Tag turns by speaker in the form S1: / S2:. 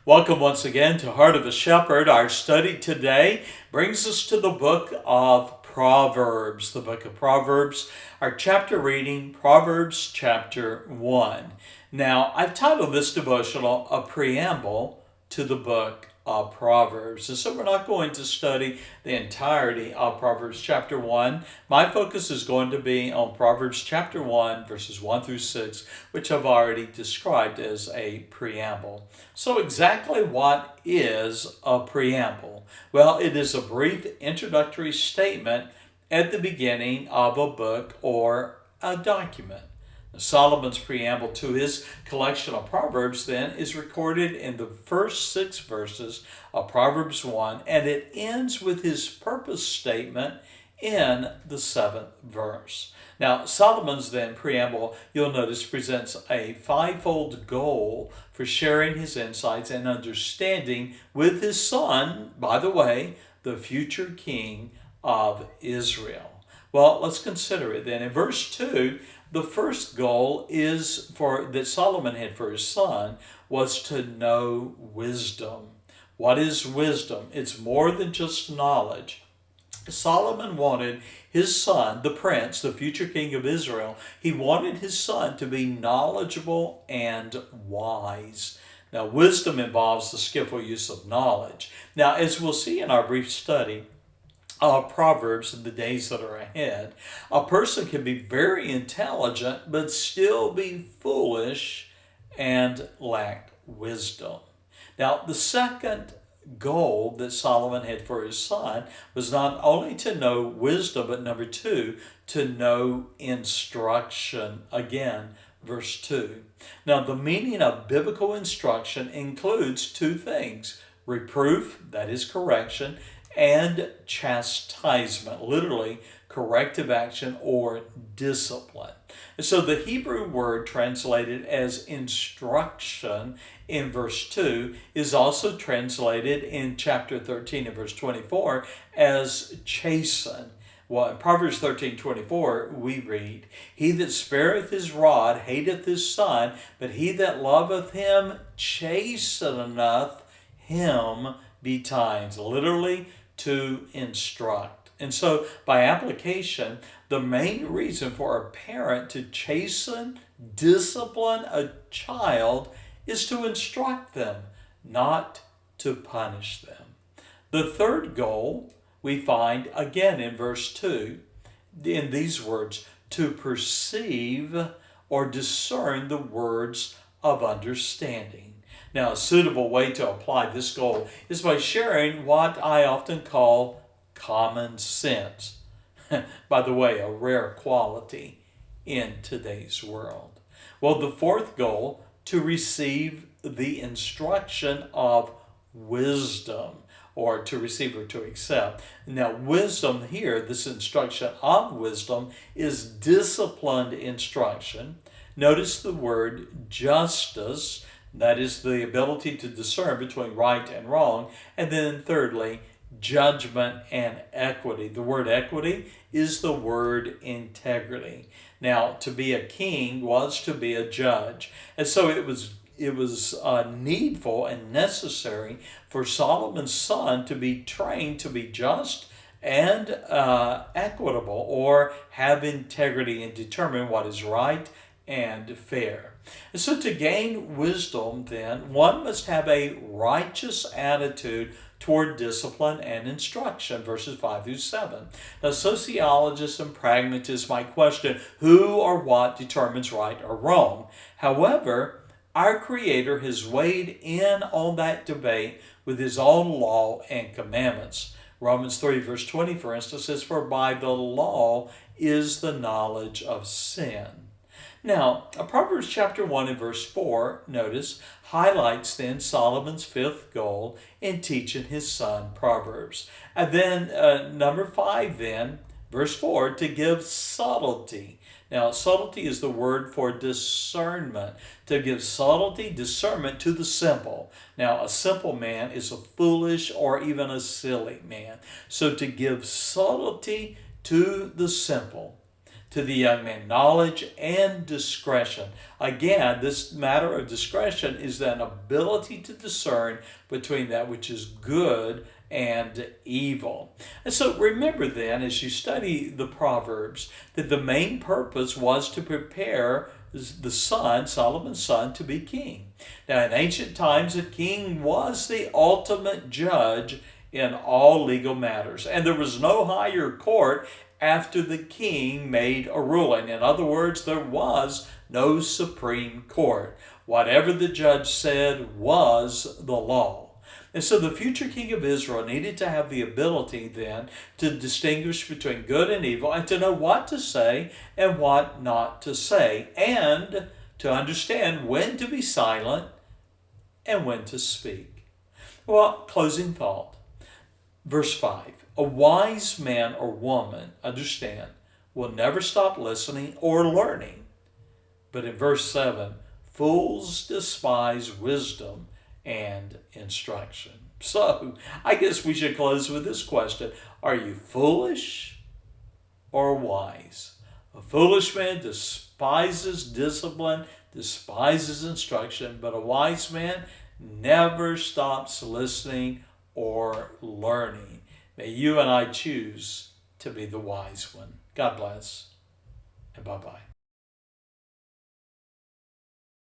S1: Welcome once again to Heart of the Shepherd. Our study today brings us to the book of Proverbs. The book of Proverbs, our chapter reading, Proverbs chapter 1. Now, I've titled this devotional A Preamble to the book of Proverbs. And so we're not going to study the entirety of Proverbs chapter 1. My focus is going to be on Proverbs chapter 1, verses 1 through 6, which I've already described as a preamble. So exactly what is a preamble? Well, it is a brief introductory statement at the beginning of a book or a document. Solomon's preamble to his collection of Proverbs then is recorded in the first 6 verses of Proverbs 1, and it ends with his purpose statement in the 7th verse. Now, Solomon's then preamble, you'll notice, presents a fivefold goal for sharing his insights and understanding with his son, by the way, the future king of Israel. Well, let's consider it then. In verse 2, the first goal that Solomon had for his son was to know wisdom. What is wisdom? It's more than just knowledge. Solomon wanted his son, the prince, the future king of Israel, he wanted his son to be knowledgeable and wise. Now, wisdom involves the skillful use of knowledge. Now, as we'll see in our brief study of Proverbs in the days that are ahead, a person can be very intelligent but still be foolish and lack wisdom. Now, the second goal that Solomon had for his son was not only to know wisdom, but number 2, to know instruction. Again, verse 2. Now, the meaning of biblical instruction includes 2 things: reproof, that is correction, and chastisement, literally corrective action or discipline. And so the Hebrew word translated as instruction in verse 2 is also translated in chapter 13 and verse 24 as chasten. Well, in Proverbs 13:24, we read, "He that spareth his rod hateth his son, but he that loveth him chasteneth him betimes." Literally, to instruct. And so, by application, the main reason for a parent to chasten, discipline a child is to instruct them, not to punish them. The third goal we find again in verse 2 in these words: to perceive or discern the words of understanding. Now, a suitable way to apply this goal is by sharing what I often call common sense. By the way, a rare quality in today's world. Well, the fourth goal, to receive the instruction of wisdom, or to receive or to accept. Now, wisdom here, this instruction of wisdom, is disciplined instruction. Notice the word justice. That is the ability to discern between right and wrong. And then thirdly, judgment and equity. The word equity is the word integrity. Now, to be a king was to be a judge. And so it was needful and necessary for Solomon's son to be trained to be just and equitable, or have integrity and determine what is right and fair. And so to gain wisdom, then, one must have a righteous attitude toward discipline and instruction, verses 5 through 7. Now, sociologists and pragmatists might question who or what determines right or wrong. However, our Creator has weighed in on that debate with His own law and commandments. Romans 3, verse 20, for instance, says, "For by the law is the knowledge of sin." Now, Proverbs chapter 1 and verse 4, notice, highlights then Solomon's 5th goal in teaching his son Proverbs. And then number 5 then, verse 4, to give subtlety. Now, subtlety is the word for discernment. To give subtlety, discernment to the simple. Now, a simple man is a foolish or even a silly man. So to give subtlety to the simple. to the young man knowledge and discretion. Again, this matter of discretion is an ability to discern between that which is good and evil. And so remember then, as you study the Proverbs, that the main purpose was to prepare the son, Solomon's son, to be king. Now, in ancient times, a king was the ultimate judge in all legal matters, and there was no higher court after the king made a ruling. In other words, there was no Supreme Court. Whatever the judge said was the law. And so the future king of Israel needed to have the ability then to distinguish between good and evil and to know what to say and what not to say, and to understand when to be silent and when to speak. Well, closing thought. Verse 5. A wise man or woman, understand, will never stop listening or learning. But in verse 7, fools despise wisdom and instruction. So, I guess we should close with this question. Are you foolish or wise? A foolish man despises discipline, despises instruction, but a wise man never stops listening or learning. May you and I choose to be the wise one. God bless, and bye-bye.